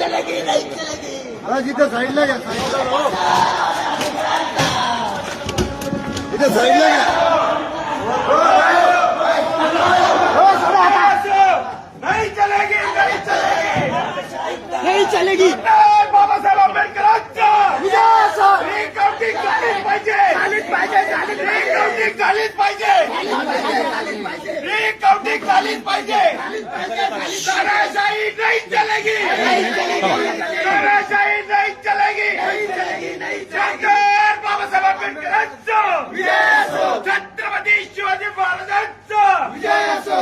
चलेगी नहीं चलेगी। जिथे साईडला घ्या, साईडला राहो. इथे साईडला घ्या. नहीं चलेगी नहीं चलेगी नहीं चलेगी. बाबासाहेब आंबेडकरांच्या रिकाउंटिंग झालीच पाहिजे रिकाउंटिंग झालीच पाहिजे रिकाउंटिंग झालीच पाहिजे तानाशाही नहीं चलेगी तानाशाही नहीं चलेगी डॉक्टर बाबासाहेब आंबेडकरांचं छत्रपती शिवाजी महाराजांचं विजय असो.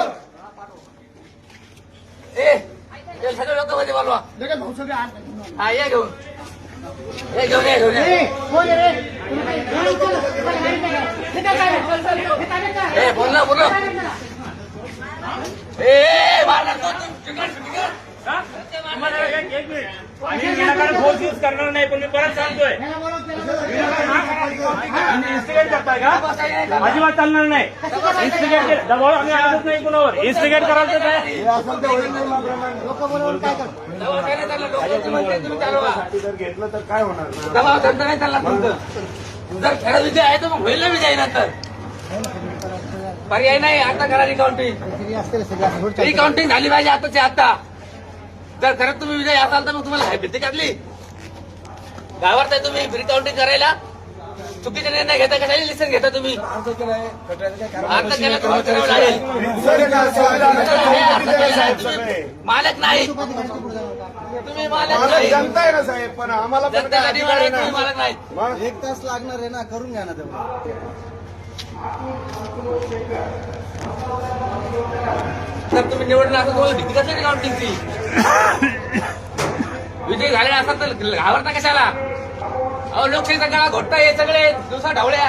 सगळे लोक मध्ये बोलवा. लगेच भाऊ सगळे आत. हा ये घेऊन ये घेऊन ये घेऊन ये. बोल ना बोल. मी विनाकारण फोर्स यूज करणार नाही, पण मी परत सांगतोय इन्स्टिगेट करताय का? अजिबात चालणार नाही. इन्स्टिगेट दबाव आम्ही आणतच नाही कुणावर. इन्स्टिगेट कराल तर काय जर घेतलं तर काय होणार? दबाव धंदा नाही चालला. जर खेळा विजय आहे तर मग होईल ना विजय. नंतर पर्याय नाही. आता करा रिकाउंटिंग. रिकाउंटिंग झाली पाहिजे आताची आता. जर खरंच तुम्ही विजय असाल तर मग तुम्हाला भीती काढली गावात तुम्ही रिकाउंटिंग करायला. चुकीचे निर्णय घेता कशाला लिसन घेता तुम्ही? अर्ज केला तुम्ही करावं लागेल. मालक नाही तुम्ही. मालक नाही. जनता आहे ना साहेब, पण आम्हाला पण जनतेला काय निवड आहे, अधिकार तुम्ही मालक नाही. मग 1 तास लागणार आहे ना, करून घ्या ना तेवढं. तर तुम्ही निवडणं असं तुम्हाला भीती कसली रिकाउंटिंगची? विजय झालेला असतात तर घाबरता कशाला? अहो लोकशाहीचा गळा घोटता हे सगळे दिवसा ढवळ्या.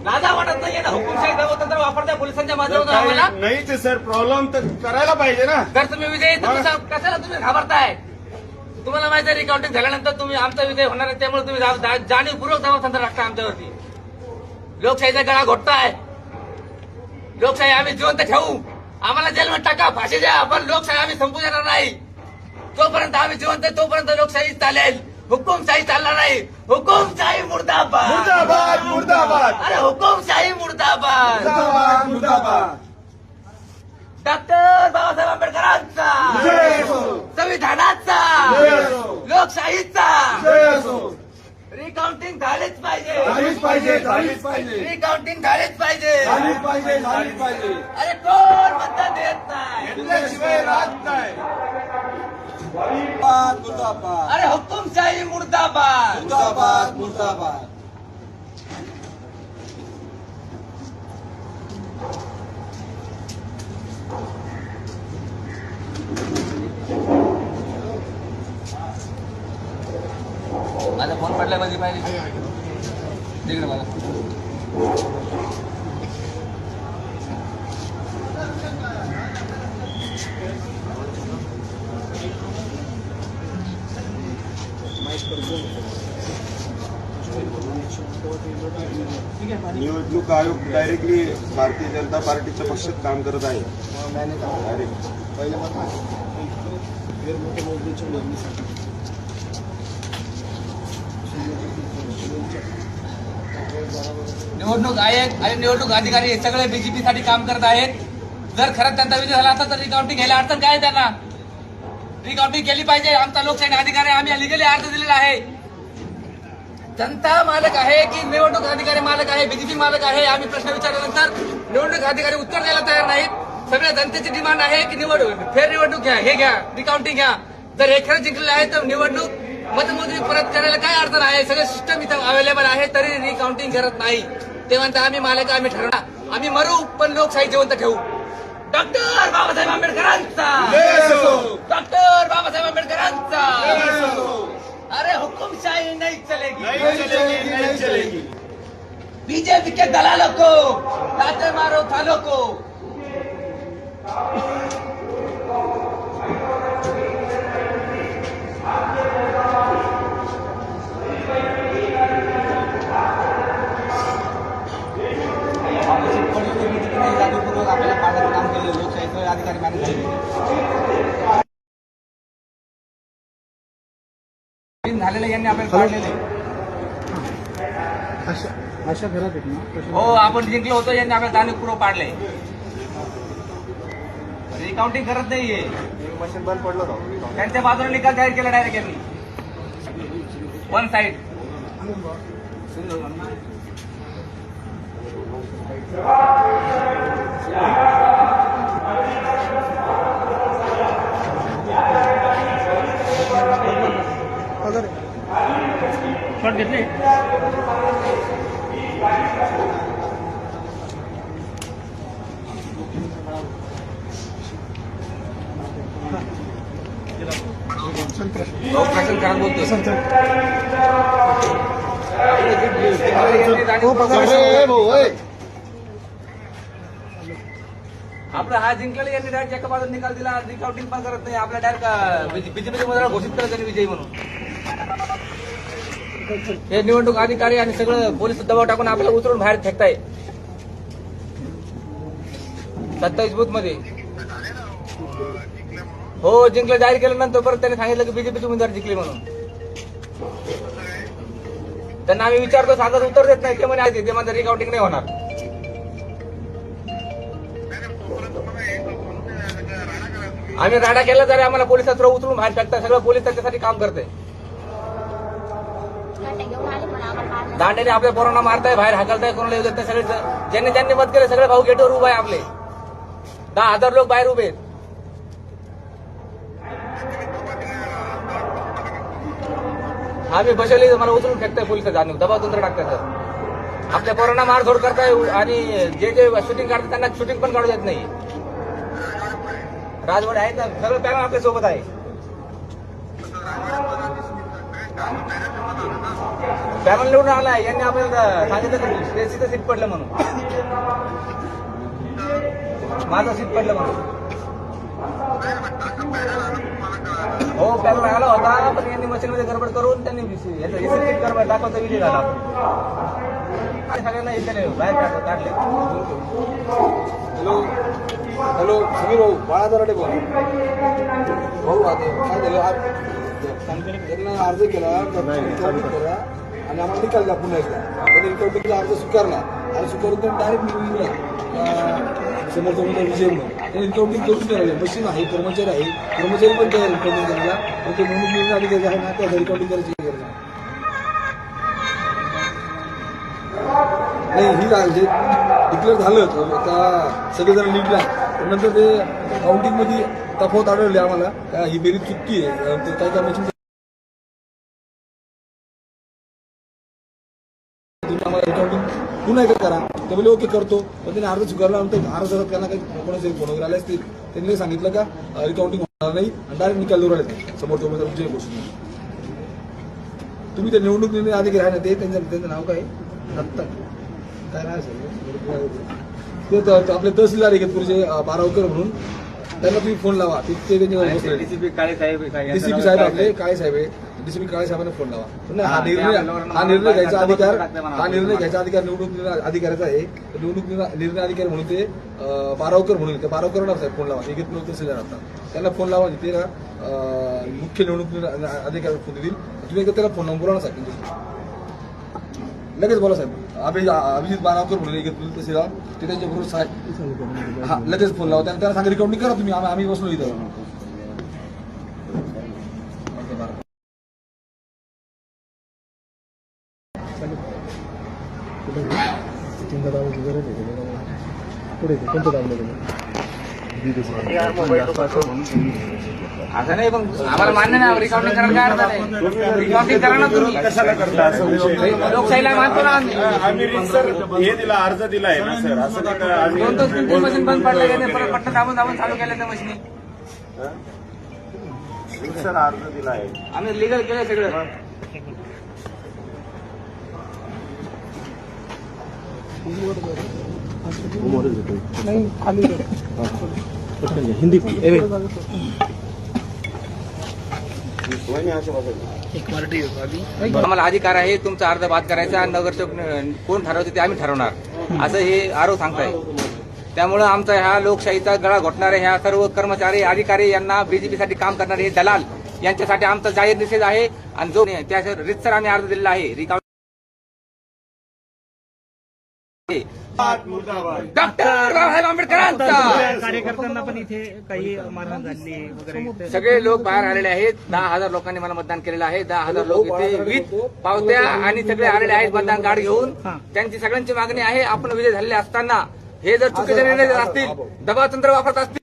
लाजा वाटत नाहीये ना हुकुमशाही दबावतंत्र वापरत्या पोलिसांच्या माध्यमातून आम्हाला. नाही ते सर प्रॉब्लेम तर करायला पाहिजे ना. जर तुम्ही विजयी तर कशाला तुम्ही घाबरताय? तुम्हाला माहिती आहे रिकाउंटिंग झाल्यानंतर तुम्ही आमचा विजय होणार आहे, त्यामुळे तुम्ही जाणीवपूर्वक दबावतंत्र टाकता आमच्यावरती. लोकशाहीचा गळा घोटताय. लोकशाही आम्ही जिवंत ठेवू. आम्हाला जेलमध्ये टाका, फाशी द्या, पण लोकशाही आम्ही संपू देणार नाही. जोपर्यंत आम्ही जिवंत तोपर्यंत लोकशाही चालेल. हुकुमशाही चालणार नाही. हुकुमशाही मुर्दाबाद मुर्दाबाद मुर्दाबाद. अरे हुकुमशाही मुर्दाबाद. मुर्दाबाद मुर्दाबाद. डॉक्टर बाबासाहेब आंबेडकरांचा जय असो. संविधानाचा जय असो. लोकशाहीचा जय असो. रिकाउंटिंग झालीच पाहिजे. झालीच पाहिजे झालीच पाहिजे रिकाउंटिंग झालीच पाहिजे. झालीच पाहिजे झालीच पाहिजे. अरे कोण मतदान देत नाही. घेतल्याशिवाय राहत नाही. मुर्दाबाद अरे हुकुमशाही मुर्दाबाद. मुर्दाबाद मुर्दाबाद. माझा फोन पडलाय माझी पाहिजे तिकडे मला. निवडणूक आयोग डायरेक्टली भारतीय जनता पार्टीच्या पक्षात काम करत आहे. डायरेक्ट निवडणूक आयोग आणि निवडणूक अधिकारी हे सगळे बीजेपीसाठी काम करत आहेत. जर खरंच त्यांचा विजय झाला असता तर रिकाउंटिंग घ्यायला अडचण काय त्यांना? रिकाउंटिंग केली पाहिजे. आमचा लोकशाही अधिकारी आम्ही लिगली अर्ज दिलेला आहे. जनता मालक आहे की निवडणूक अधिकारी मालक आहे? बीजेपी मालक आहे. आम्ही प्रश्न विचारल्यानंतर निवडणूक अधिकारी उत्तर द्यायला तयार नाहीत. सगळ्या जनतेची डिमांड आहे की फेर निवडणूक घ्या, हे घ्या, रिकाउंटिंग घ्या. जर हे खरं जिंकलेलं आहे तर निवडणूक मतमोजणी परत करायला काय अडचण आहे? सगळं सिस्टम इथं अवेलेबल आहे, तरी रिकाउंटिंग करत नाही. ते म्हणतात आम्ही मालक, आम्ही ठरवणार, आम्ही मरू पण लोकशाही जिवंत ठेवू. डॉक्टर बाबासाहेब आंबेडकरांचा डॉक्टर बाबासाहेब आंबेडकरांचा. अरे हुकुमशाही नहीं चलेगी नहीं चलेगी. बीजेपी के दलालों को लाते मारो थालों को. आपल्याला पाण्याचं काम केलं लोकशाहीचं अधिकारी मॅनेज झालेलं यांनी आपल्याला पाडलेलं आहे. अशा घरात आहेत ना हो आपण जिंकलो होतो यांनी आपल्याला जाणीवपूर्वक पाडलंय. रिकाउंटिंग करत नाहीये. मशीन बंद पडलं राव. त्यांच्या बाजूने निकाल जाहीर केला डायरेक्ट यांनी वन साइड. शॉट घेतले. प्रशासन काय बोलतो आपला हा जिंकलेला यांनी डायरेक्ट एका बाजून निकाल दिला. रिकाउंटिंग पण करत नाही. आपल्या डायरेक्ट बीजेपीच्या मध्ये घोषित करत त्यांनी विजयी म्हणून. हे निवडणूक अधिकारी आणि सगळं पोलीस दबाव टाकून आपल्याला उतरून बाहेर फेकताय 27 बूथ मध्ये. हो जिंकलं जाहीर केल्यानंतर परत त्यांनी सांगितलं की बीजेपीचे उमेदवार जिंकले म्हणून. त्यांना आम्ही विचारतो सांगत उत्तर देत नाही. ते म्हणे ते माझं रिकाउंटिंग नाही होणार. आम्ही राडा केला तरी आम्हाला पोलिसात उतरून बाहेर टाकतात. सगळं पोलीस त्याच्यासाठी काम करते. दांड्याने आपल्या पोरांना मारताय, बाहेर हाकलताय, कोणाला येऊ देत नाही. सगळे ज्यांनी ज्यांनी मत केले सगळे भाऊ गेटवर उभे आहे. आपले 10,000 लोक बाहेर उभे आहेत. आम्ही बसवली मला उचलून फेकताय पोलिस जाणीव दबाव तंत्र टाकताय. सर आपल्या पोरांना मारझोड करताय आणि जे जे शूटिंग काढतात त्यांना शूटिंग पण काढू देत नाही. राजवाडे आहेत ना सगळं पॅनल आपल्या सोबत आहे. पॅनल निवडून आलाय यांनी आपल्याला सांगितलं स्टेसीचं सीट पडलं म्हणून. माझं सीट पडलं म्हणून. हो पॅनल आला होता पण यांनी मशीनमध्ये गडबड करून त्यांनी सीट गडबड दाखवता विजय झाला. आणि सगळ्यांना इथे बाहेर काढले. हॅलो हॅलो समीर भाऊ बाळा दराडे भाऊ आता काय झालं त्यांना अर्ज केला रिकाउंटिंग करा आणि आम्हाला निकाल द्या पुन्हा एकदा. त्यांनी रिकाउंटिंगचा अर्ज स्वीकारला आणि स्वीकारून त्यांनी डायरेक्ट निवडून समोरचा उमेदवार विजय म्हणून त्यांनी रिकाउंटिंग करून ठेवले. मशीन आहे, कर्मचारी आहे, कर्मचारी पण तयार रिकाउंटिंग करायला. पण ते निवडणूक निर्णय अधिकारी आहे ना त्या रिकाउंटिंग करायची गरज नाही. ही म्हणजे डिक्लेअर झालं का सगळेजण निघला नंतर ते काउंटिंगमध्ये तफावत आढळली आम्हाला. ही बेरीज चुकी आहे. काय काय मशीन आम्हाला रिकाउंटिंग पुन्हा एकदा करा. ते बोलले ओके करतो. पण त्यांनी अर्ज स्वीकारल्यानंतर अर्जात त्यांना काही कोणाचे फोन वगैरे आले असतील. त्यांनी सांगितलं का रिकाउंटिंग होणार नाही आणि डायरेक्ट निकाल देऊ राहिले समोरच्या उमेदवार विजय घोषित. तुम्ही ते निवडणूक निर्णय अधिकारी आहे ना ते त्यांचं नाव काय दत्ता काय नाही असेल ते आपले तहसीलदार एकतपूरचे बारावकर म्हणून त्यांना तुम्ही फोन लावा. ते त्यांच्या डीसीपी काळे साहेब डीसीपी साहेब आपले काळे साहेब आहे. डीसीपी काळे साहेबांना फोन लावा. हा निर्णय घ्यायचा अधिकार निवडणूक अधिकाऱ्याचा आहे. निवडणूक निर्णय अधिकारी म्हणून ते बारावकर म्हणून त्या बारावकरांना साहेब फोन लावा. एकतपूर तहसीलदार असतात त्यांना फोन लावा. ते ना मुख्य निवडणूक अधिकारी फोन देतील. तुम्ही एकदा त्याला फोन नंबर सांगितलं लगेच बोला साहेब. अभिजित बारावकर म्हणून एकतपूर तहसीलदार ते त्यांच्याबरोबर साहेब हा लगेच फोन लावा. त्यांना सांगा रिकाउंटिंग करा तुम्ही. आम्ही बसलो इथं. असं नाही पण आम्हाला मान्य नाही. रिकाउंटिंग करायला काय अर्थ नाही. रिकाउंटिंग करा ना तुम्ही. कशाला करता असं विषय लोकशाहीला मानतो ना आम्ही. आम्ही सर हे दिला अर्ज दिलाय ना सर असं नाही का आम्ही 2-3 मशीन बंद पडले गेले परत पट्ट दाबून चालू केल्या त्या मशीनी. सर अर्ज दिलाय. आम्ही लिगल केलं सगळं. हिंदी आम्हाला अधिकार आहे तुमचा अर्ज बाद करायचा. नगरसेवक कोण ठरवते ते आम्ही ठरवणार असं हे आरोप सांगताय. त्यामुळं आमचा ह्या लोकशाहीचा गळा घोटणारे ह्या सर्व कर्मचारी अधिकारी यांना बीजेपीसाठी काम करणारे हे दलाल यांच्यासाठी आमचा जाहीर निषेध आहे आणि जो त्या रितसर आम्ही अर्ज दिलेला आहे रिकाउंटिंग डॉक्टर बाबासाहेब आंबेडकरांचा. कार्यकर्त्यांना पण इथे काही मारहाण झाली वगैरे. सगळे लोक बाहेर आलेले आहेत. 10,000 लोकांनी मला मतदान केलेलं आहे. 10,000 लोक इथे विथ पावत्या आणि सगळे आलेले आहेत मतदान कार्ड घेऊन. त्यांची सगळ्यांची मागणी आहे आपण विजय झालेले असताना हे जर चुकीचे निर्णय देत असतील, दबावतंत्र वापरत असतील,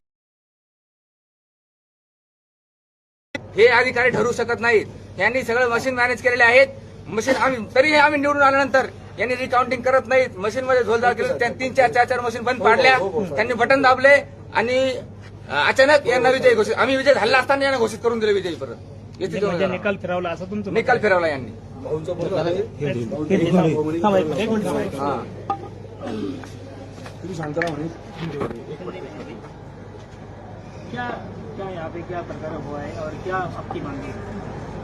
हे अधिकारी ठरवू शकत नाहीत. यांनी सगळं मशीन मॅनेज केलेले आहेत. मशीन तरीही आम्ही निवडून आल्यानंतर यांनी रिकाउंटिंग करत नाहीत. मशीन मध्ये झोलझाल केली. 3-4 मशीन बंद पाडल्या. त्यांनी बटन दाबले आणि अचानक यांना विजय घोषित, आम्ही विजय झाला असताना यांना घोषित करून दिले विजय परत. म्हणजे निकाल फिरवला असं तुमचं निकाल फिरवला यांनी. भाऊंचा मुलगा आहे. एक मिनिट थांबा. तुम्ही शांतरा म्हणे क्या क्या यहाँ पे क्या प्रकार हुआ है और क्या आपकी मांग है?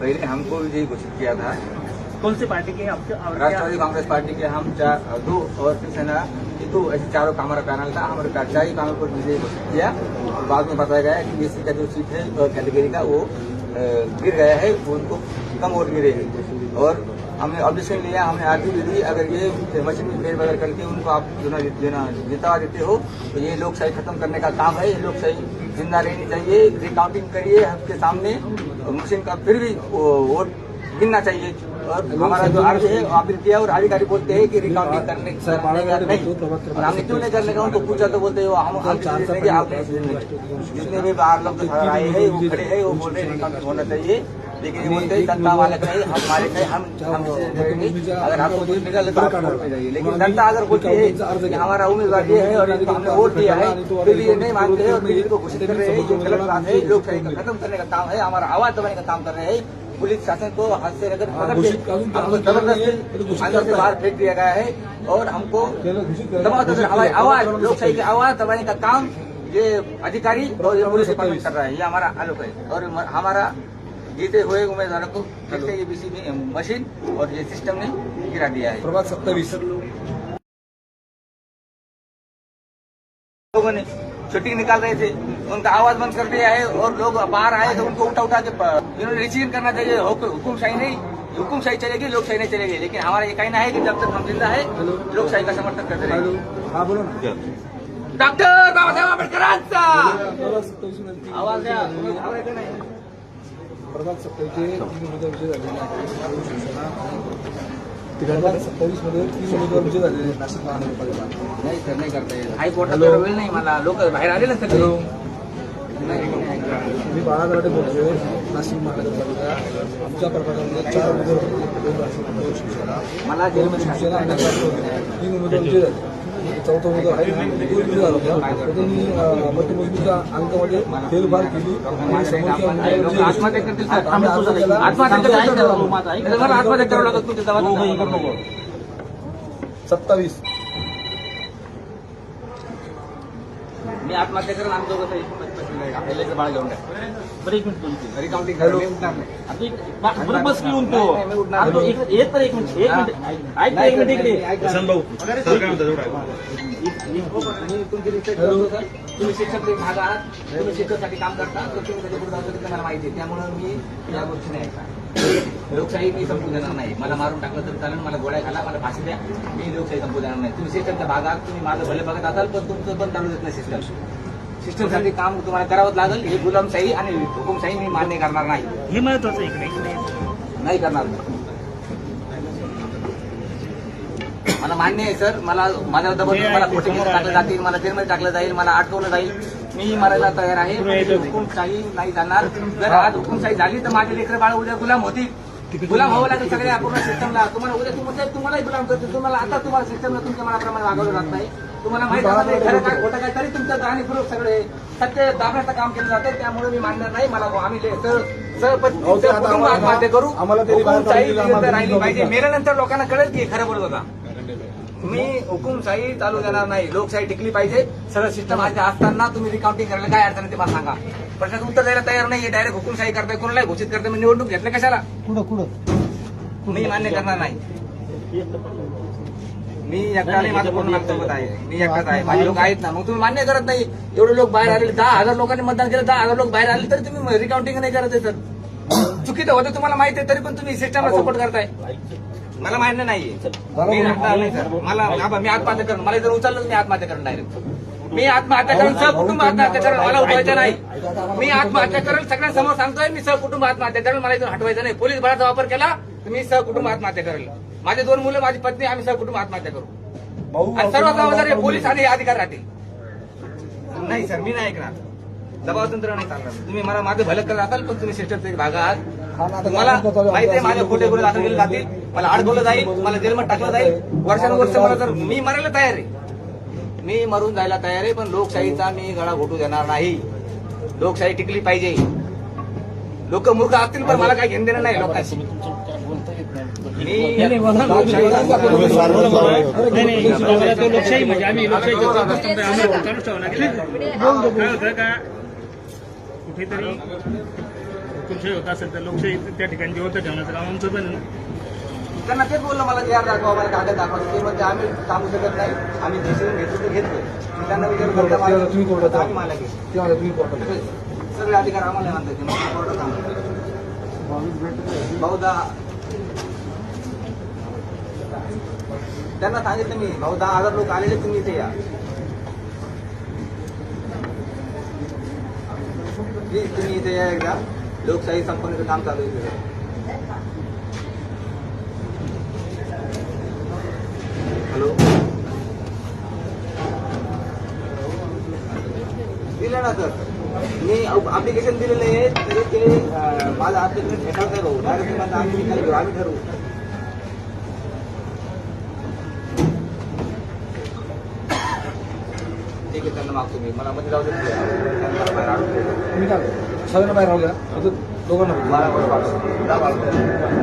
पहले हमको विजयी घोषित किया था कौन सी पार्टी के आपके और क्या- राष्ट्रवादी कांग्रेस पार्टी के हम 2 और शिवसेना ये 2 ऐसे चारों कामरा पैनल था. हमारे 4 कामों पर विजयी घोषित किया और बाद में बताया गया कि बीएससी का जो सीट है कैटेगरी का वो गिर गया है, वो उनको कम वोट गिरे हैं. और हमने ऑब्जेक्शन लिया, हमने आरती भी दी. अगर ये मशीन में फेरबदल करके उनको आप जितावा देते हो तो ये लोकशाही खत्म करने का काम है. ये लोकशाही जिंदा रहनी चाहिए. रिकाउंटिंग करिए आपके सामने, मशीन का फिर भी वोट गिनना चाहिए. और हमारा जो अर्ज है अपील किया और अधिकारी बोलते हैं कि रिकाउंटिंग करने नहीं. और हमने क्यों नहीं करने का उनको पूछा तो बोलते हैं हम देंगे, आप जितने भी बाहर लोग आए हैं वो खड़े हैं वो बोल रहे हैं रिकाउंटिंग होना चाहिए. लेकिन ये बोलते हैं जनता मालिक नहीं, हम मालिक है, हम देंगे. अगर आपको कुछ निकल तो आप वोट में जाइए. लेकिन जनता अगर बोलती है कि हमारा उम्मीदवार ये है और इनको हमने वोट दिया है फिर भी ये नहीं मानते हैं और फिर इनको घोषित कर रहे हैं, जो गलत बात है. लोकशाही को खत्म करने का काम है, हमारा आवाज दबाने का काम कर रहे हैं. पुलिस शासन को हाथ से अगर हमको जबरदस्ती अंदर से बाहर फेंक दिया गया है और हमको हमारी आवाज, लोकशाही की आवाज दबाने का काम ये अधिकारी और ये पुलिस डिपार्टमेंट कर रहा है. ये हमारा आलोक है और हमारा जीते हुए उम्मीदवारों को फिर से ये बीसीबी मशीन और ये सिस्टम ने गिरा दिया है. प्रभाग 27 लोगों ने शूटिंग निकाल रहे थे, उनका आवाज बंद कर दिया है और लोग बाहर आए तो उनको उठा के इन्होंने रिसीव करना चाहिए. हुकुमशाही नहीं, हुकुमशाही चलेगी, लोकशाही नहीं चलेगी. लेकिन हमारा ये कहना है कि जब तक हम जिंदा है लोकशाही का समर्थन करते रहेंगे. हा बोला ना. डॉक्टर बाबासाहेब आंबेडकरांचा प्रभाग 27 मध्ये आवाज द्या. तुम्ही आवाज नाही. प्रभाग 27 चे 3 उमेदवार विजय झालेले आहेत. शिवसेना प्रभाग 27 मध्ये 3 उमेदवार विजय झालेले आहेत नाशिक महानगरपालिका. नाही सर, नाही करता येत. हायकोर्टात वेळ नाही मला. लोक बाहेर आले ना सगळे. मी बाळा दराडे बोलतोय. नाशिक महानगरपालिका आमच्या प्रभागामध्ये 4 उमेदवार होते. 2 राष्ट्रवादी, शिवसेना, मला 2 शिवसेना आणि 3 उमेदवार विजय झाले. 4था उमेदवार आहे तो विजय झाला होता. तर त्यांनी मतमोजणीच्या अंकामध्ये फेरफार केली आणि समोरच्या लोक आत्महत्या करतील सर. आम्ही अर्ज केला. आत्महत्या करावं लागत तुमच्या दवाखान्यात. 27 मी आत्महत्या करून आमचं कसं आपल्याला बाळ घेऊन बरं एक मिनिट बोलतो. रिकाउंटिंग करून मी उठणार नाही. बरं बस की उनको नाही, मी उठणार आणि तो नाही. एक तर एक मिनिट ऐक ना एक मिनिट इकडे. मी तुमची रिस्पेक्ट करतो सर. तुम्ही शिक्षक भाग आहात, तुम्ही शिक्षकासाठी काम करता तर तुम्ही त्याच्या पुढे जाऊ शकता मला माहिती आहे. त्यामुळे मी या गोष्टी नाही ऐकणार. लोकशाही मी संपू देणार नाही. मला मारून टाकलं तर चालेल, मला गोळ्या घाला, मला फाशी द्या, मी लोकशाही संपू देणार नाही. तुम्ही सिस्टमच्या भागात तुम्ही माझं भले बघत असाल पण तुमचं पण चालू देत नाही सिस्टम. सिस्टमसाठी काम तुम्हाला करावंच लागेल. हे गुलामशाही आणि हुकुमशाही मी मान्य करणार नाही. हे महत्वाचं इकडे नाही करणार. मला मान्य आहे सर. मला माझ्या दबाव मला खोटे केस टाकले जातील, मला जेलमध्ये टाकलं जाईल, मला अटकवलं जाईल. मी मरायला तयार आहे. हुकुमशाही नाही जाणार. जर आज हुकुमशाही झाली तर माझे लेकरं बाळ उद्या गुलाम होतील. गुलाम व्हावं लागेल सगळ्या पूर्ण सिस्टमला. तुम्हाला उद्या तुम्हालाही गुलाम करतील. तुम्हाला आता तुम्हाला सिस्टमला तुमच्या मनाप्रमाणे वागवलं जात नाही. तुम्हाला माहिती आहे खरं काय खोटं काय तरी तुमचं जाणीवपूर्वक सगळे सत्य दाबण्याचं काम केलं जातं. त्यामुळे मी मानणार नाही. मला आम्ही कुटुंब आत्महत्या करू. हुकुमशाही राहिली पाहिजे. मेल्यानंतर लोकांना कळेल की खरं बोलत होता. मी हुकुमशाही चालू देणार नाही. लोकशाही टिकली पाहिजे. सगळं सिस्टम आज असताना तुम्ही रिकाउंटिंग करायला काय अडचण आहे ते मला सांगा. प्रश्नाचं उत्तर द्यायला तयार नाही. डायरेक्ट हुकुमशाही करताय, कोणालाही घोषित करताय. मी निवडणूक घेतलं कशाला? मी मान्य करणार नाही. मी एकट्याने माझं पूर्ण वक्तव्य आहे. मी एकटाच आहे. माझे लोक आहेत ना. मग तुम्ही मान्य करत नाही. एवढे लोक बाहेर आले. 10,000 लोकांनी मतदान केलं. 10,000 लोक बाहेर आले तरी तुम्ही रिकाउंटिंग नाही करत आहे सर. चुकीचं होतं तुम्हाला माहिती आहे, तरी पण तुम्ही सिस्टमला सपोर्ट करताय. मला मान्य नाहीये. मी हटणार नाही सर. मी आत्महत्या करून, मला जर उचललं मी आत्महत्या करून डायरेक्ट. मी आत्महत्या करून सहकुटुंब आत्महत्या करेल, मला उठवायचं नाही. मी आत्महत्या करेल, सगळ्यांसमोर सांगतोय मी सहकुटुंब आत्महत्या करेल, मला इथून हटवायचं नाही. पोलीस बळाचा वापर केला तर मी सहकुटुंब आत्महत्या करेल. माझे 2 मुलं, माझी पत्नी, आम्ही सहकुटुंब आत्महत्या करू. आणि सर्व जबाबदारी पोलीस आणि अधिकार राहतील. नाही सर, मी नाही ऐकणार. दबावतंत्र नाही चालणार. तुम्ही मला माझं भलं करत असाल, पण तुम्ही सिस्टमचा एक भाग आहात. तुम्हाला माहिती आहे माझे खोटे गुन्हे दाखल केले जातील, मला अडकवलं जाईल, मला जेलमध्ये टाकलं जाईल. वर्षानुवर्ष मला जर मी मरायला तयार आहे, मी मरून जायला तयार आहे, पण लोकशाहीचा मी गळा घोटू देणार नाही. लोकशाही टिकली पाहिजे. लोक मूर्ख असतील पण मला काही घेणं देणं नाही लोकांशी. लोकशाही म्हणजे आम्ही लोकशाही चालूच ठेवणार. काय होतं का कुठेतरी लोकशाही होत असेल तर लोकशाही त्या ठिकाणी जिवंत ठेवण्याचं काम आमचं पण त्यांना तेच बोललं, मला यार दाखवा, मला कागद दाखवा. ते म्हणजे आम्ही सांगू शकत नाही, आम्ही डिसिजन घेतो ते घेतोय. त्यांना विचार तुम्ही कोर्टात आम्ही मला घेतो. तेव्हा तुम्ही कोर्टात सगळे अधिकार आम्हाला म्हणतात. कोर्टात आम्हाला बहुधा त्यांना सांगितलं मी, 10,000 लोक आलेले, तुम्ही इथे या. प्लीज तुम्ही इथे या एकदा. लोकशाही संपवण्याचं काम चालू आहे. हॅलो, दिलं ना सर, मी अप्लिकेशन दिलेलं आहे. तरी ते माझं अप्लिकेशन भेटायचं आहे भाऊ. डायरेक्ट माझं आम्ही निकाल घेऊ, आम्ही ठरवू. ठीक आहे, त्यांना मागतो मी. मला मध्ये जाऊ देत त्यांना बाहेर आणून दे. तुम्ही काय सगळ्यांना बाहेर राहू द्या, फक्त दोघांना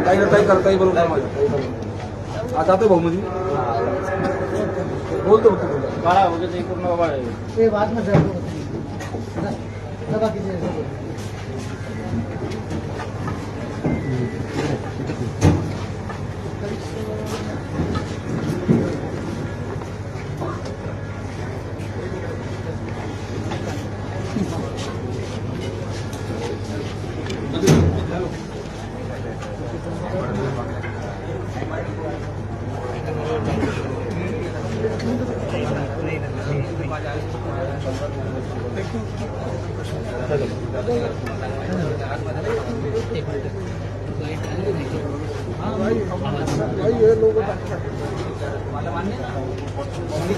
ताई करताई बरोबर आता जातो भाऊ मध्ये बोलतो बाळा वगैरे पूर्ण बाळा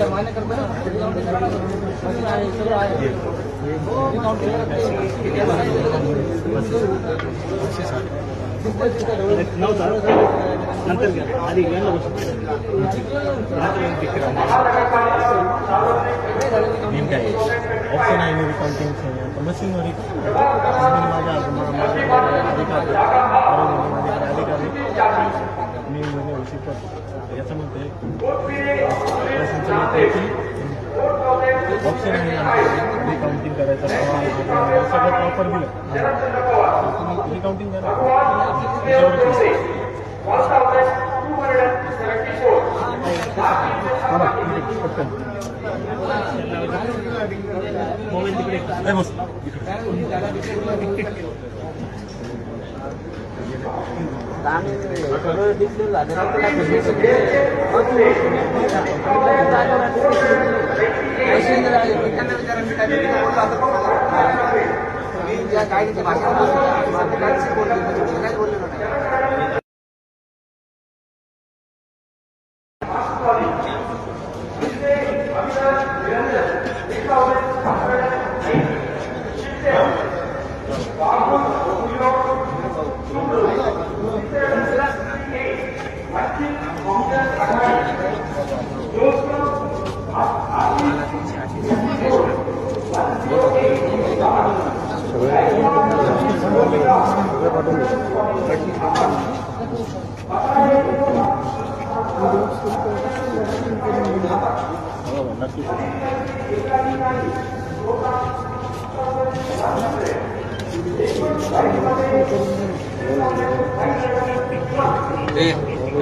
मान्य करतो ना. नंतर घ्या आधी ऑप्शन आहे रिकाउंटिंग मशीनवर मी शिकवतो याच्यामध्ये ऑप्शन आहे रिकाउंटिंग करायचं सगळं प्रॉपर दिलं तुम्ही रिकाउंटिंग करा मोबाईल तिकडे बस कायद्याच्या भाषेत बोललेलो नाही.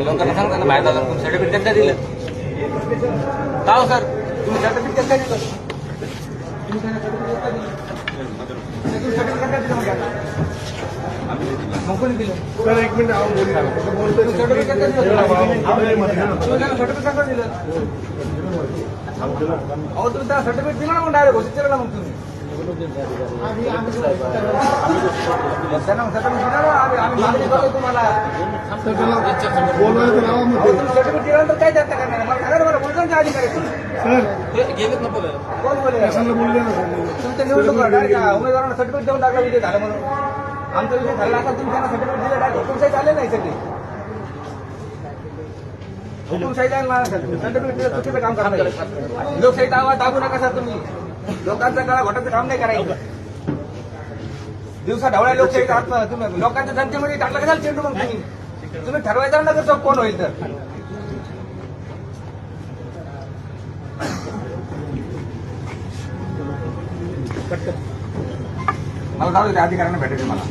लोकांना सांगता ना बाहेर जाऊन तुम्ही सर्टिफिकेट कसं दिलं का हो सर तुम्ही सर्टिफिकेट कसं दिलं मग कोणी दिलं सर एक मिनिट आपण बोलूया. सर्टिफिकेट का दिलं सर्टिफिकेट का दिलं अहो तुम्ही त्या सर्टिफिकेट दिलं ना मग डायरेक्ट घोषित केलं ना मग तुम्ही त्यांना सर्टिफिकेट दिलं ना आम्ही मागणी करतो तुम्हाला बोलवायचं नावामध्ये तुम्ही सर्टिफिकेट दिल्यानंतर काय चर्चा करणार मला सांगा बरं बोलतो ना अधिकारी सर कोण बोले कशाला बोलले ना सर तुमच्या निवडणूक उमेदवारांना सर्टिफिकेट देऊन टाकला विजय झाला म्हणून आमचा विजय झाला असा तुम्ही त्यांना सर्टिफिकेट दिलं डायरेक्ट हुकुमशाही चालेल नाही सगळी हुकुमशाही चालेल ना सर्टिफिकेट दिलं चुकीचं काम करणार लोकशाहीचा आवाज दाबू नका सर तुम्ही लोकांचा गळा घोटाचं काम नाही करायचं दिवसा ढवळ्या लोकशाहीचा हात तुम्ही लोकांच्या जनतेमध्ये टाकला कशाला चेंडू मग तुम्ही ठरवायचा ना नगर कोण होईल तर मला जाऊ दे अधिकाऱ्यांना भेटायचं मला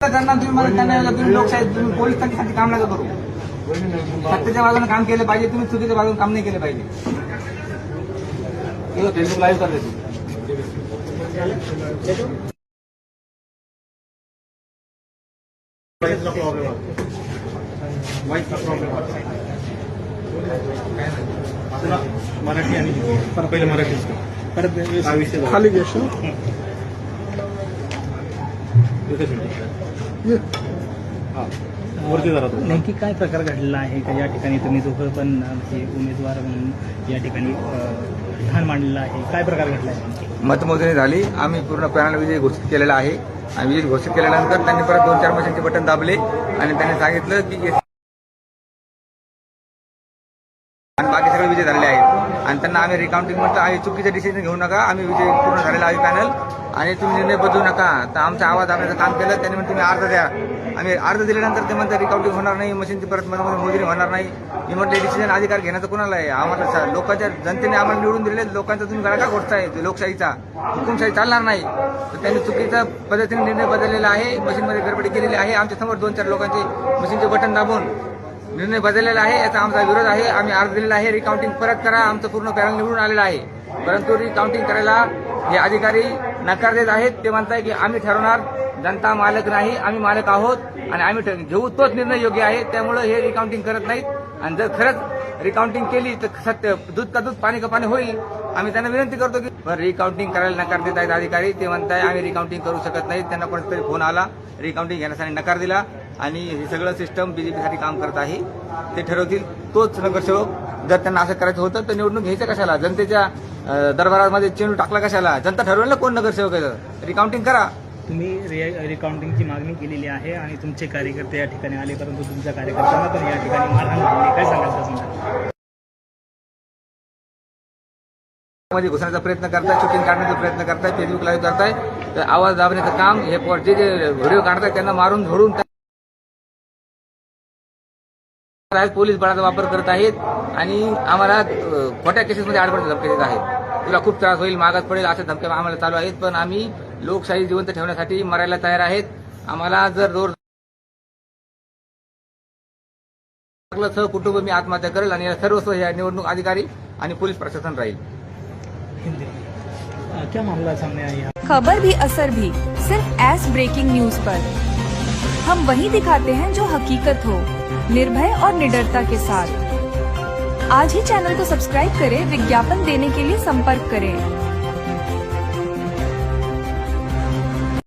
त्यांना तुम्ही मला त्यांना तुम्ही लोकशाही तुम्ही पोलीस त्यांच्यासाठी काम नका करू सत्तेच्या बाजूने काम केलं पाहिजे तुम्ही चुकीच्या बाजूने काम नाही केलं पाहिजे फेसबुक लाईव्ह करते मराठी आणि पहिले मराठी परत हा विषय खाली घेश वरती जरा तो. नेमकी काय प्रकार घडला आहे का या ठिकाणी तुम्ही दोघं पण म्हणजे उमेदवार म्हणून या ठिकाणी ठाण मांडलेलं आहे काय प्रकार घडला आहे मतमोजणी झाली आम्ही पूर्ण पॅनल विजय घोषित केलेला आहे आणि विजय घोषित केल्यानंतर त्यांनी परत 2-4 मशीनचे बटन दाबले आणि त्यांनी सांगितलं की आणि बाकी सगळे विजय झालेले आहेत आणि त्यांना आम्ही रिकाउंटिंग म्हणतो आम्ही चुकीचं डिसिजन घेऊ नका आम्ही विजय पूर्ण झालेला आहे पॅनल आणि तुम्ही निर्णय बदलू नका तर आमचा आवाज दाबण्याचं काम केलं त्यांनी म्हणून तुम्ही अर्ज द्या आम्ही अर्ज दिल्यानंतर ते म्हणतात रिकाउंटिंग होणार नाही मशीनची परत मोजणी होणार नाही मी म्हटलं डिसिजन अधिकार घेण्याचं कोणाला आहे आम्हाला लोकांच्या जनतेने आम्हाला निवडून दिलेले लोकांचा तुम्ही गळा का घोटताय लोकशाहीचा हुकुमशाही चालणार नाही तर त्यांनी चुकीच्या पद्धतीने निर्णय बदललेला आहे मशीनमध्ये गडबडी केलेली आहे आमच्या समोर 2-4 लोकांचे मशीनचे बटन दाबून निर्णय बदललेला आहे याचा आमचा विरोध आहे आम्ही अर्ज दिलेला आहे रिकाउंटिंग परत करा आमचं पूर्ण पॅनल निवडून आलेलं आहे परंतु रिकाउंटिंग करायला हे अधिकारी नकार देत आहेत ते म्हणताय की आम्ही ठरवणार जनता मालक नाही आम्ही मालक आहोत आणि आम्ही घेऊ तोच निर्णय योग्य आहे त्यामुळे हे रिकाउंटिंग करत नाहीत आणि जर खरंच रिकाउंटिंग केली तर सत्य दूध का दूध पाणी का पाणी होईल आम्ही त्यांना विनंती करतो की रिकाउंटिंग करायला नकार देत आहेत अधिकारी ते म्हणताय आम्ही रिकाउंटिंग करू शकत नाही त्यांना कोणतरी फोन आला रिकाउंटिंग घेण्यासाठी नकार दिला आणि हे सगळं सिस्टम बीजेपीसाठी काम करत आहे ते ठरवतील तोच नगरसेवक जर त्यांना असं करायचं होतं तर निवडणूक घ्यायचं कशाला जनतेच्या दरबारामध्ये चेंडू टाकला कशाला जनता ठरवेल ना कोण नगरसेवक आहे रिकाउंटिंग करा तुम्ही रिकाउंटिंगची मागणी केलेली आहे आणि तुमचे कार्यकर्ते या ठिकाणी आले परंतु तुमच्या कार्यकर्त्यांना पण या ठिकाणी मारहाण झाली काय सांगाल त्यासंदर्भात मध्ये घुसण्याचा प्रयत्न करताय शूटिंग काढण्याचा प्रयत्न करताय फेसबुक लाईव्ह करताय तर आवाज दाबण्याचं काम हे जे व्हिडिओ काढताय त्यांना मारून झोडून पोलीस बळाचा वापर करत आहेत आणि आम्हाला खोट्या केसेसमध्ये अडवण्याचे धमके देत आहेत तुला खूप त्रास होईल मागास पडेल असे धमके आम्हाला चालू आहेत पण आम्ही लोकशाही जिवंत ठेवण्यासाठी मरायला तयार आहेत आम्हाला जर जोर कुटुंब मी आत्महत्या करेल आणि सर्वस्व या निवडणूक अधिकारी आणि पोलीस प्रशासन राहील क्या मामला सामने आया खबर भी असर भी सिर्फ एस ब्रेकिंग न्यूज पर हम वही दिखाते हैं जो हकीकत हो निर्भय और निडरता के साथ आज ही चैनल को सब्सक्राइब करें विज्ञापन देने के लिए संपर्क करें